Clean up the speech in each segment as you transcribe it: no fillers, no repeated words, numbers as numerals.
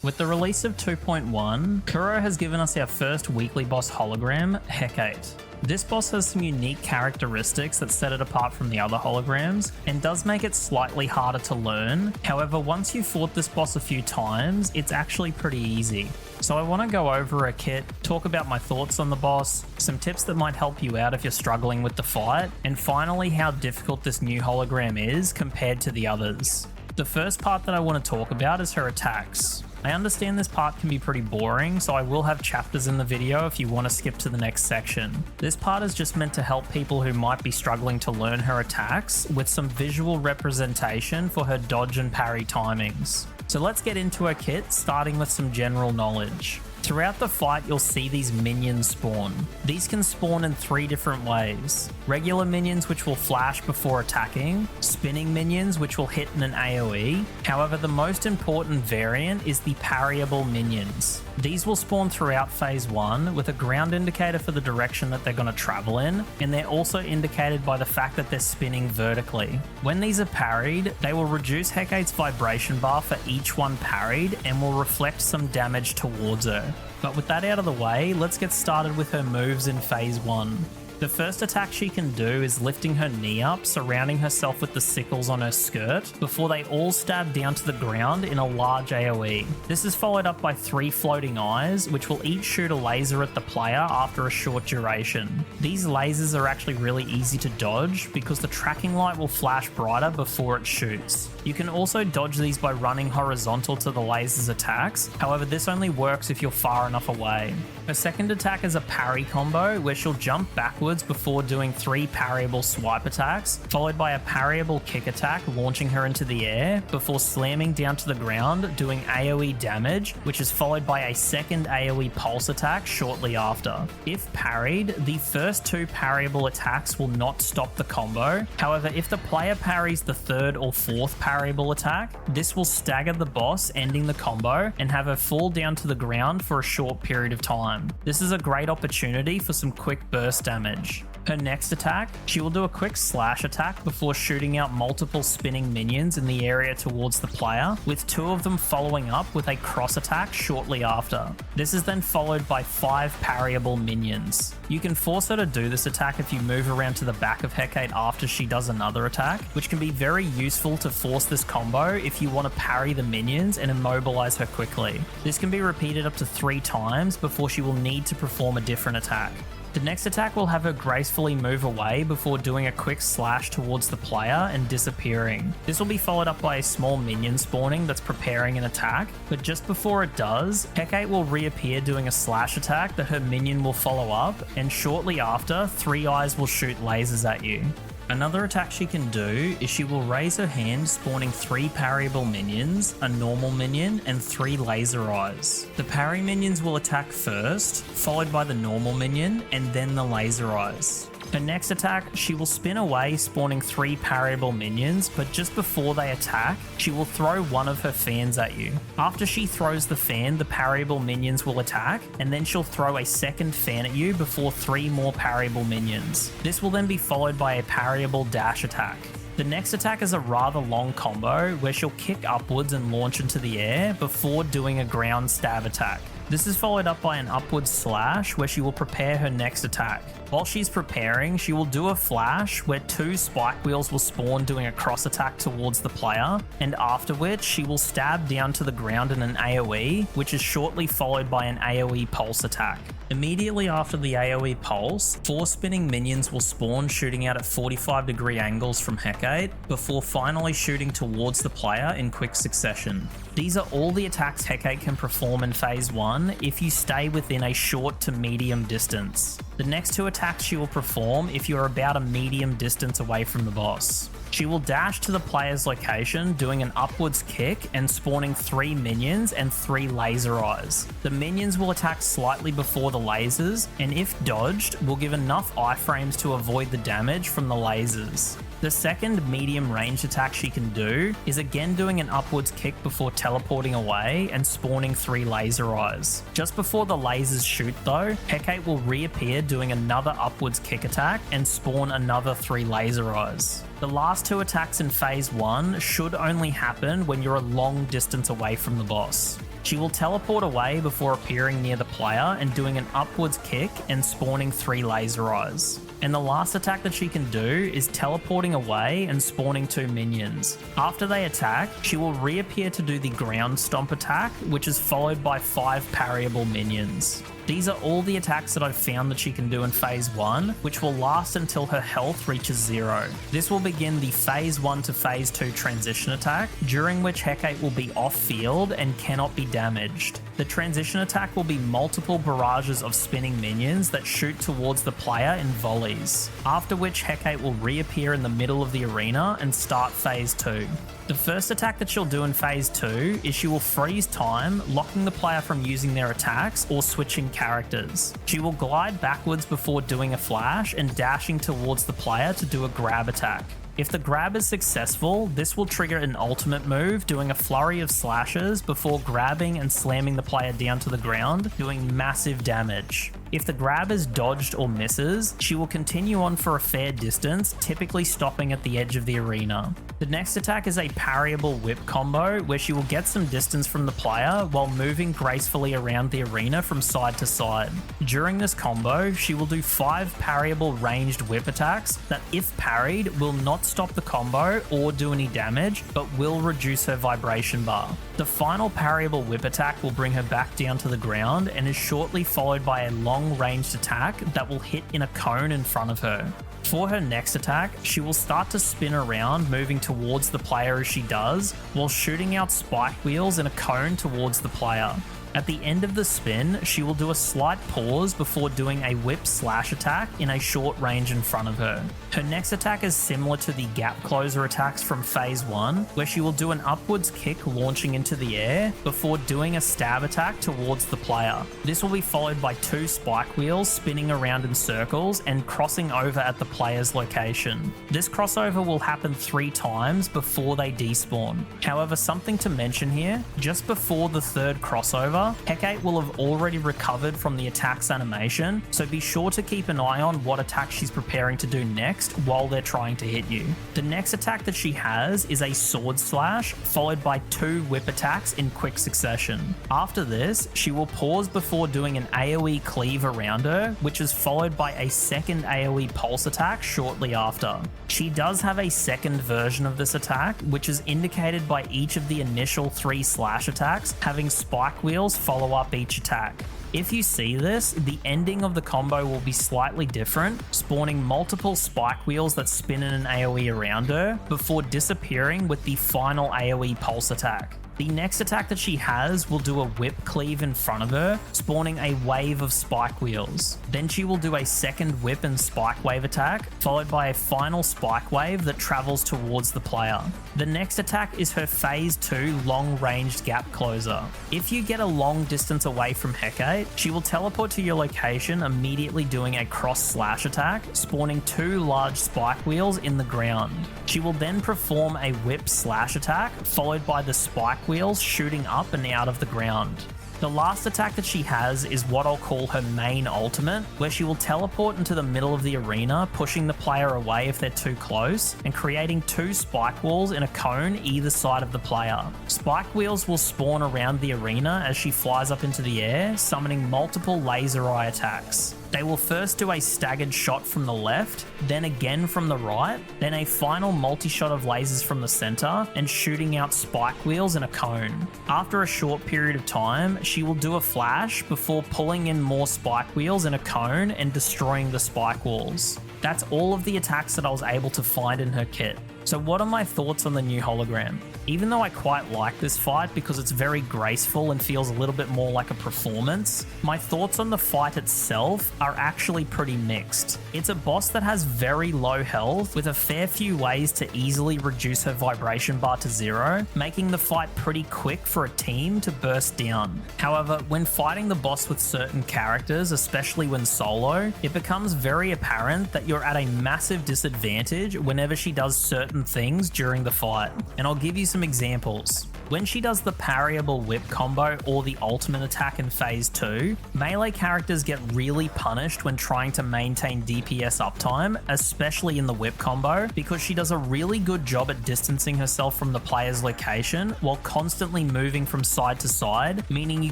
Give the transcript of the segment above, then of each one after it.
With the release of 2.1, Kuro has given us our first weekly boss hologram, Hecate. This boss has some unique characteristics that set it apart from the other holograms, and does make it slightly harder to learn. However, once you've fought this boss a few times, it's actually pretty easy. So I want to go over a kit, talk about my thoughts on the boss, some tips that might help you out if you're struggling with the fight, and finally how difficult this new hologram is compared to the others. The first part that I want to talk about is her attacks. I understand this part can be pretty boring, so I will have chapters in the video if you want to skip to the next section. This part is just meant to help people who might be struggling to learn her attacks with some visual representation for her dodge and parry timings. So let's get into her kit, starting with some general knowledge. Throughout the fight, you'll see these minions spawn. These can spawn in 3 different ways. Regular minions which will flash before attacking, spinning minions which will hit in an AoE. However, the most important variant is the parryable minions. These will spawn throughout phase 1 with a ground indicator for the direction that they're going to travel in, and they're also indicated by the fact that they're spinning vertically. When these are parried, they will reduce Hecate's vibration bar for each one parried and will reflect some damage towards her. But with that out of the way, let's get started with her moves in phase 1. The first attack she can do is lifting her knee up, surrounding herself with the sickles on her skirt, before they all stab down to the ground in a large AoE. This is followed up by 3 floating eyes, which will each shoot a laser at the player after a short duration. These lasers are actually really easy to dodge because the tracking light will flash brighter before it shoots. You can also dodge these by running horizontal to the laser's attacks, however this only works if you're far enough away. Her second attack is a parry combo where she'll jump backwards before doing 3 parryable swipe attacks, followed by a parryable kick attack launching her into the air, before slamming down to the ground doing AoE damage, which is followed by a second AoE pulse attack shortly after. If parried, the first 2 parryable attacks will not stop the combo, however if the player parries the 3rd or 4th parryable attack, this will stagger the boss, ending the combo and have her fall down to the ground for a short period of time. This is a great opportunity for some quick burst damage. Her next attack, she will do a quick slash attack before shooting out multiple spinning minions in the area towards the player, with 2 of them following up with a cross attack shortly after. This is then followed by 5 parryable minions. You can force her to do this attack if you move around to the back of Hecate after she does another attack, which can be very useful to force this combo if you want to parry the minions and immobilize her quickly. This can be repeated up to 3 times before she will need to perform a different attack. The next attack will have her gracefully move away before doing a quick slash towards the player and disappearing. This will be followed up by a small minion spawning that's preparing an attack, but just before it does, Hecate will reappear doing a slash attack that her minion will follow up, and shortly after, 3 eyes will shoot lasers at you. Another attack she can do is she will raise her hand, spawning 3 parryable minions, a normal minion, and 3 laser eyes. The parry minions will attack first, followed by the normal minion, and then the laser eyes. Her next attack, she will spin away, spawning 3 parryable minions, but just before they attack, she will throw one of her fans at you. After she throws the fan, the parryable minions will attack, and then she'll throw a second fan at you before 3 more parryable minions. This will then be followed by a parryable dash attack. The next attack is a rather long combo where she'll kick upwards and launch into the air before doing a ground stab attack. This is followed up by an upward slash where she will prepare her next attack. While she's preparing, she will do a flash where 2 spike wheels will spawn doing a cross attack towards the player, and after which she will stab down to the ground in an AoE, which is shortly followed by an AoE pulse attack. Immediately after the AoE pulse, 4 spinning minions will spawn shooting out at 45-degree angles from Hecate, before finally shooting towards the player in quick succession. These are all the attacks Hecate can perform in phase 1 if you stay within a short to medium distance. The next 2 attacks she will perform if you are about a medium distance away from the boss. She will dash to the player's location, doing an upwards kick and spawning 3 minions and 3 laser eyes. The minions will attack slightly before the lasers, and if dodged, will give enough iframes to avoid the damage from the lasers. The second medium range attack she can do is again doing an upwards kick before teleporting away and spawning 3 laser eyes. Just before the lasers shoot though, Hecate will reappear doing another upwards kick attack and spawn another 3 laser eyes. The last 2 attacks in phase 1 should only happen when you're a long distance away from the boss. She will teleport away before appearing near the player and doing an upwards kick and spawning 3 laser eyes. And the last attack that she can do is teleporting away and spawning 2 minions. After they attack, she will reappear to do the ground stomp attack, which is followed by 5 parryable minions. These are all the attacks that I've found that she can do in Phase 1, which will last until her health reaches 0. This will begin the Phase 1 to Phase 2 transition attack, during which Hecate will be off field and cannot be damaged. The transition attack will be multiple barrages of spinning minions that shoot towards the player in volleys, after which Hecate will reappear in the middle of the arena and start Phase 2. The first attack that she'll do in Phase 2 is she will freeze time, locking the player from using their attacks or switching characters. She will glide backwards before doing a flash and dashing towards the player to do a grab attack. If the grab is successful, this will trigger an ultimate move, doing a flurry of slashes before grabbing and slamming the player down to the ground, doing massive damage. If the grab is dodged or misses, she will continue on for a fair distance, typically stopping at the edge of the arena. The next attack is a parryable whip combo, where she will get some distance from the player while moving gracefully around the arena from side to side. During this combo, she will do 5 parryable ranged whip attacks that, if parried, will not stop the combo or do any damage, but will reduce her vibration bar. The final parryable whip attack will bring her back down to the ground and is shortly followed by a long-ranged attack that will hit in a cone in front of her. For her next attack, she will start to spin around, moving towards the player as she does, while shooting out spike wheels in a cone towards the player. At the end of the spin, she will do a slight pause before doing a whip slash attack in a short range in front of her. Her next attack is similar to the gap closer attacks from Phase 1, where she will do an upwards kick launching into the air before doing a stab attack towards the player. This will be followed by 2 spike wheels spinning around in circles and crossing over at the player's location. This crossover will happen 3 times before they despawn. However, something to mention here, just before the 3rd crossover, Hecate will have already recovered from the attack's animation, so be sure to keep an eye on what attack she's preparing to do next while they're trying to hit you. The next attack that she has is a sword slash, followed by 2 whip attacks in quick succession. After this, she will pause before doing an AoE cleave around her, which is followed by a second AoE pulse attack shortly after. She does have a second version of this attack, which is indicated by each of the initial 3 slash attacks having spike wheels follow up each attack. If you see this, the ending of the combo will be slightly different, spawning multiple spike wheels that spin in an AoE around her, before disappearing with the final AoE pulse attack. The next attack that she has will do a whip cleave in front of her, spawning a wave of spike wheels. Then she will do a second whip and spike wave attack, followed by a final spike wave that travels towards the player. The next attack is her Phase 2 long-ranged gap closer. If you get a long distance away from Hecate, she will teleport to your location, immediately doing a cross slash attack, spawning 2 large spike wheels in the ground. She will then perform a whip slash attack, followed by the spike wheels shooting up and out of the ground. The last attack that she has is what I'll call her main ultimate, where she will teleport into the middle of the arena, pushing the player away if they're too close, and creating 2 spike walls in a cone either side of the player. Spike wheels will spawn around the arena as she flies up into the air, summoning multiple laser eye attacks. They will first do a staggered shot from the left, then again from the right, then a final multi-shot of lasers from the center, and shooting out spike wheels in a cone. After a short period of time, she will do a flash before pulling in more spike wheels in a cone and destroying the spike walls. That's all of the attacks that I was able to find in her kit. So what are my thoughts on the new hologram? Even though I quite like this fight because it's very graceful and feels a little bit more like a performance, my thoughts on the fight itself are actually pretty mixed. It's a boss that has very low health with a fair few ways to easily reduce her vibration bar to 0, making the fight pretty quick for a team to burst down. However, when fighting the boss with certain characters, especially when solo, it becomes very apparent that you're at a massive disadvantage whenever she does certain things during the fight. And I'll give you some examples. When she does the parryable whip combo or the ultimate attack in phase 2, melee characters get really punished when trying to maintain DPS uptime, especially in the whip combo, because she does a really good job at distancing herself from the player's location while constantly moving from side to side, meaning you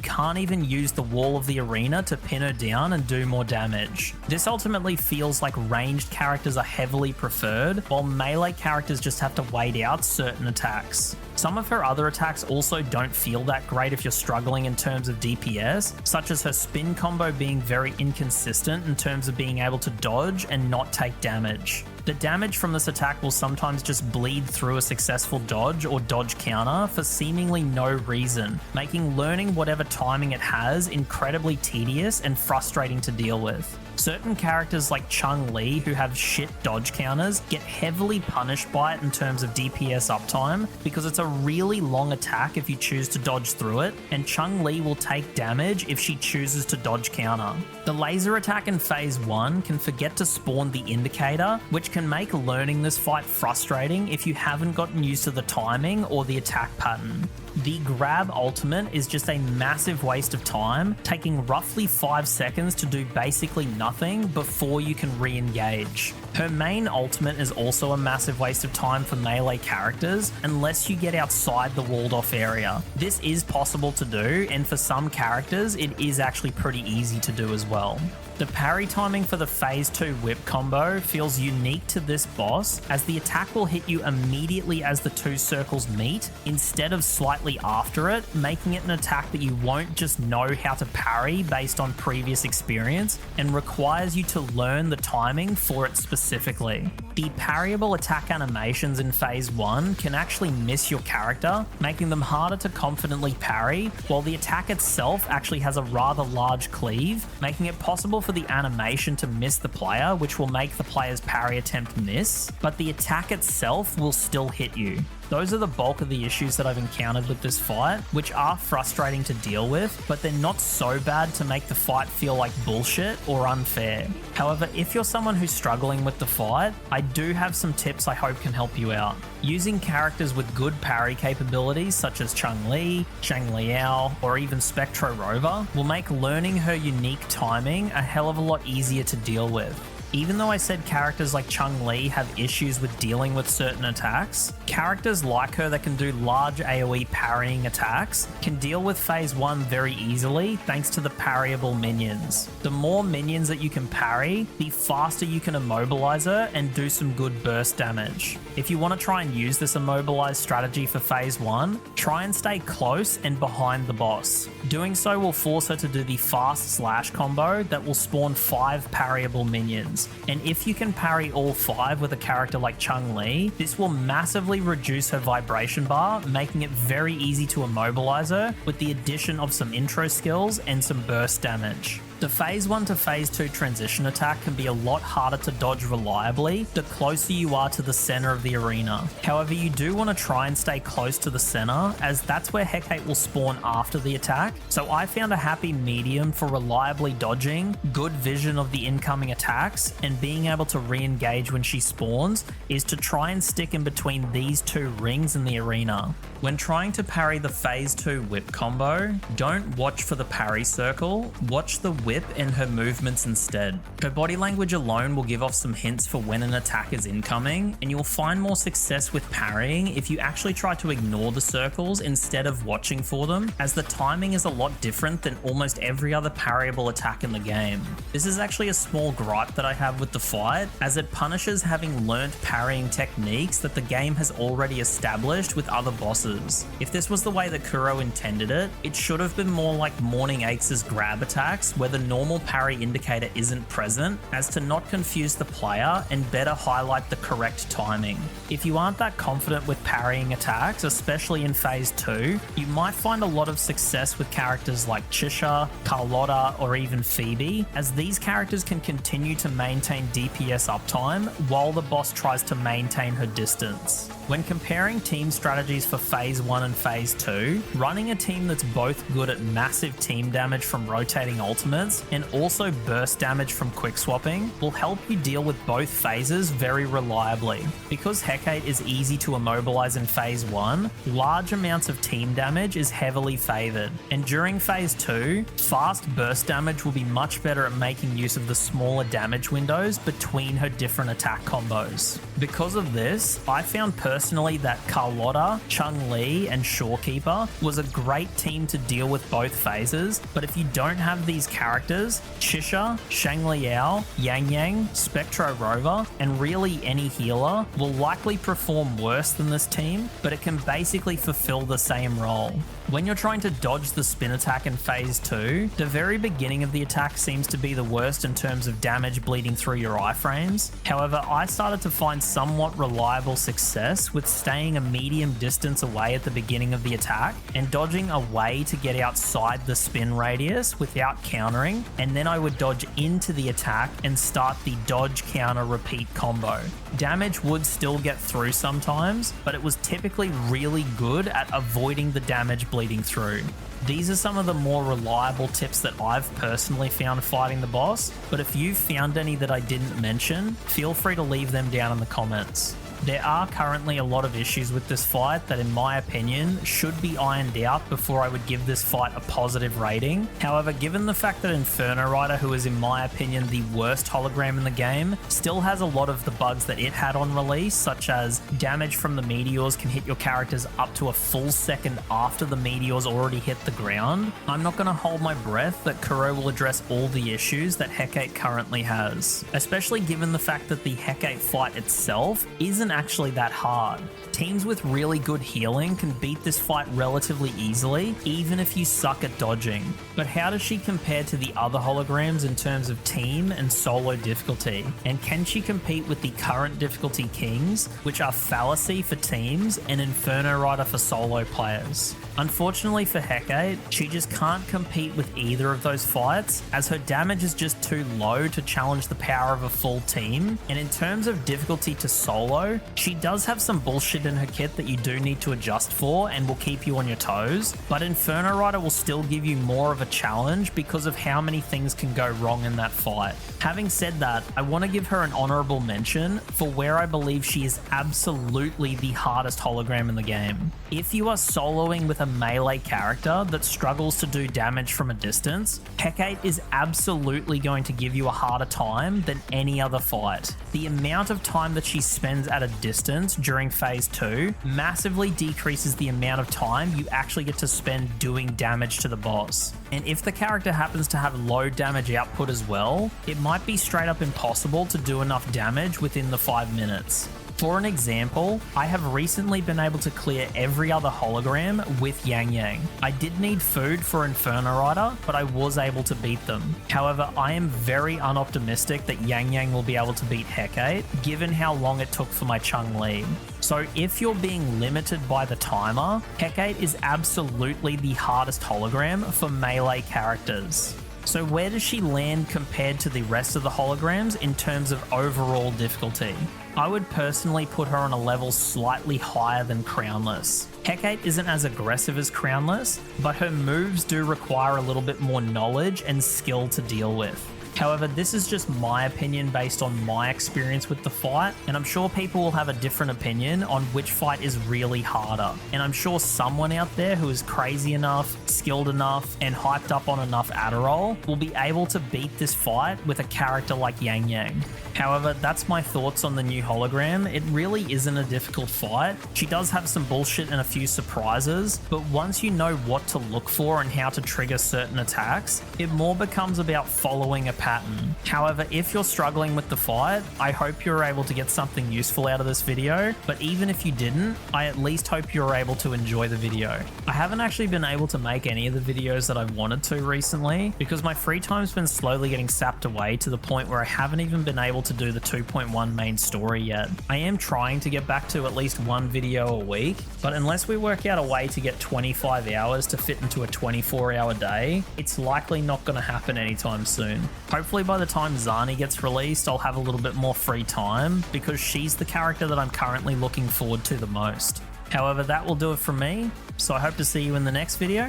can't even use the wall of the arena to pin her down and do more damage. This ultimately feels like ranged characters are heavily preferred, while melee characters just have to wait out certain attacks. Some of her other attacks also don't feel that great if you're struggling in terms of DPS, such as her spin combo being very inconsistent in terms of being able to dodge and not take damage. The damage from this attack will sometimes just bleed through a successful dodge or dodge counter for seemingly no reason, making learning whatever timing it has incredibly tedious and frustrating to deal with. Certain characters like Chun-Li who have shit dodge counters get heavily punished by it in terms of DPS uptime because it's a really long attack if you choose to dodge through it, and Chun-Li will take damage if she chooses to dodge counter. The laser attack in phase 1 can forget to spawn the indicator, which can make learning this fight frustrating if you haven't gotten used to the timing or the attack pattern. The grab ultimate is just a massive waste of time, taking roughly 5 seconds to do basically nothing before you can re-engage. Her main ultimate is also a massive waste of time for melee characters unless you get outside the walled off area. This is possible to do, and for some characters it is actually pretty easy to do as well. The parry timing for the phase 2 whip combo feels unique to this boss, as the attack will hit you immediately as the two circles meet instead of slightly after it, making it an attack that you won't just know how to parry based on previous experience and requires you to learn the timing for it specifically. The parryable attack animations in phase 1 can actually miss your character, making them harder to confidently parry, while the attack itself actually has a rather large cleave, making it possible for the animation to miss the player, which will make the player's parry attempt miss, but the attack itself will still hit you. Those are the bulk of the issues that I've encountered with this fight, which are frustrating to deal with, but they're not so bad to make the fight feel like bullshit or unfair. However, if you're someone who's struggling with the fight, I do have some tips I hope can help you out. Using characters with good parry capabilities such as Chun-Li, Zhang Liao, or even Spectro Rover will make learning her unique timing a hell of a lot easier to deal with. Even though I said characters like Chun-Li have issues with dealing with certain attacks, characters like her that can do large AoE parrying attacks can deal with phase 1 very easily thanks to the parryable minions. The more minions that you can parry, the faster you can immobilize her and do some good burst damage. If you want to try and use this immobilize strategy for phase 1, try and stay close and behind the boss. Doing so will force her to do the fast slash combo that will spawn 5 parryable minions. And if you can parry all 5 with a character like Chun-Li, this will massively reduce her vibration bar, making it very easy to immobilize her with the addition of some intro skills and some burst damage. The phase 1 to phase 2 transition attack can be a lot harder to dodge reliably the closer you are to the center of the arena. However, you do want to try and stay close to the center, as that's where Hecate will spawn after the attack, so I found a happy medium for reliably dodging, good vision of the incoming attacks, and being able to re-engage when she spawns is to try and stick in between these two rings in the arena. When trying to parry the phase 2 whip combo, don't watch for the parry circle, watch the whip and her movements instead. Her body language alone will give off some hints for when an attack is incoming, and you'll find more success with parrying if you actually try to ignore the circles instead of watching for them, as the timing is a lot different than almost every other parryable attack in the game. This is actually a small gripe that I have with the fight, as it punishes having learnt parrying techniques that the game has already established with other bosses. If this was the way that Kuro intended it, it should have been more like Morning Aches' grab attacks, where the normal parry indicator isn't present, as to not confuse the player and better highlight the correct timing. If you aren't that confident with parrying attacks, especially in phase 2, you might find a lot of success with characters like Chisha, Carlotta, or even Phoebe, as these characters can continue to maintain DPS uptime while the boss tries to maintain her distance. When comparing team strategies for phase 1 and phase 2, running a team that's both good at massive team damage from rotating ultimates stance, and also burst damage from quick swapping will help you deal with both phases very reliably. Because Hecate is easy to immobilize in phase 1, large amounts of team damage is heavily favored, and during phase 2, fast burst damage will be much better at making use of the smaller damage windows between her different attack combos. Because of this, I found personally that Carlotta, Chun-Li, and Shorekeeper was a great team to deal with both phases, but if you don't have these characters, Chisha, Shang Liao, Yang Yang, Spectro Rover, and really any healer will likely perform worse than this team, but it can basically fulfill the same role. When you're trying to dodge the spin attack in phase 2, the very beginning of the attack seems to be the worst in terms of damage bleeding through your iframes. However, I started to find somewhat reliable success with staying a medium distance away at the beginning of the attack and dodging away to get outside the spin radius without countering, and then I would dodge into the attack and start the dodge counter repeat combo. Damage would still get through sometimes, but it was typically really good at avoiding the damage bleeding through. These are some of the more reliable tips that I've personally found fighting the boss, but if you've found any that I didn't mention, feel free to leave them down in the comments. There are currently a lot of issues with this fight that, in my opinion, should be ironed out before I would give this fight a positive rating. However, given the fact that Inferno Rider, who is in my opinion the worst hologram in the game, still has a lot of the bugs that it had on release, such as damage from the meteors can hit your characters up to a full second after the meteors already hit the ground, I'm not going to hold my breath that Kuro will address all the issues that Hecate currently has, especially given the fact that the Hecate fight itself isn't actually that hard. Teams with really good healing can beat this fight relatively easily, even if you suck at dodging. But how does she compare to the other holograms in terms of team and solo difficulty? And can she compete with the current difficulty kings, which are Fallacy for teams and Inferno Rider for solo players? Unfortunately for Hecate, she just can't compete with either of those fights, as her damage is just too low to challenge the power of a full team, and in terms of difficulty to solo, she does have some bullshit in her kit that you do need to adjust for and will keep you on your toes, but Inferno Rider will still give you more of a challenge because of how many things can go wrong in that fight. Having said that, I want to give her an honorable mention for where I believe she is absolutely the hardest hologram in the game. If you are soloing with a melee character that struggles to do damage from a distance, Hecate is absolutely going to give you a harder time than any other fight. The amount of time that she spends at a distance during phase 2 massively decreases the amount of time you actually get to spend doing damage to the boss. And if the character happens to have low damage output as well, it might be straight up impossible to do enough damage within the 5 minutes. For an example, I have recently been able to clear every other hologram with Yang Yang. I did need food for Inferno Rider, but I was able to beat them. However, I am very unoptimistic that Yang Yang will be able to beat Hecate, given how long it took for my Chun-Li. So if you're being limited by the timer, Hecate is absolutely the hardest hologram for melee characters. So where does she land compared to the rest of the holograms in terms of overall difficulty? I would personally put her on a level slightly higher than Crownless. Hecate isn't as aggressive as Crownless, but her moves do require a little bit more knowledge and skill to deal with. However, this is just my opinion based on my experience with the fight, and I'm sure people will have a different opinion on which fight is really harder. And I'm sure someone out there who is crazy enough, skilled enough, and hyped up on enough Adderall will be able to beat this fight with a character like Yang Yang. However, that's my thoughts on the new hologram. It really isn't a difficult fight. She does have some bullshit and a few surprises, but once you know what to look for and how to trigger certain attacks, it more becomes about following a pattern. However, if you're struggling with the fight, I hope you're able to get something useful out of this video, but even if you didn't, I at least hope you're able to enjoy the video. I haven't actually been able to make any of the videos that I wanted to recently because my free time's been slowly getting sapped away to the point where I haven't even been able to do the 2.1 main story yet. I am trying to get back to at least one video a week, but unless we work out a way to get 25 hours to fit into a 24-hour day, it's likely not going to happen anytime soon. Hopefully by the time Zani gets released, I'll have a little bit more free time because she's the character that I'm currently looking forward to the most. However, that will do it from me, so I hope to see you in the next video,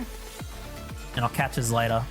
and I'll catch us later.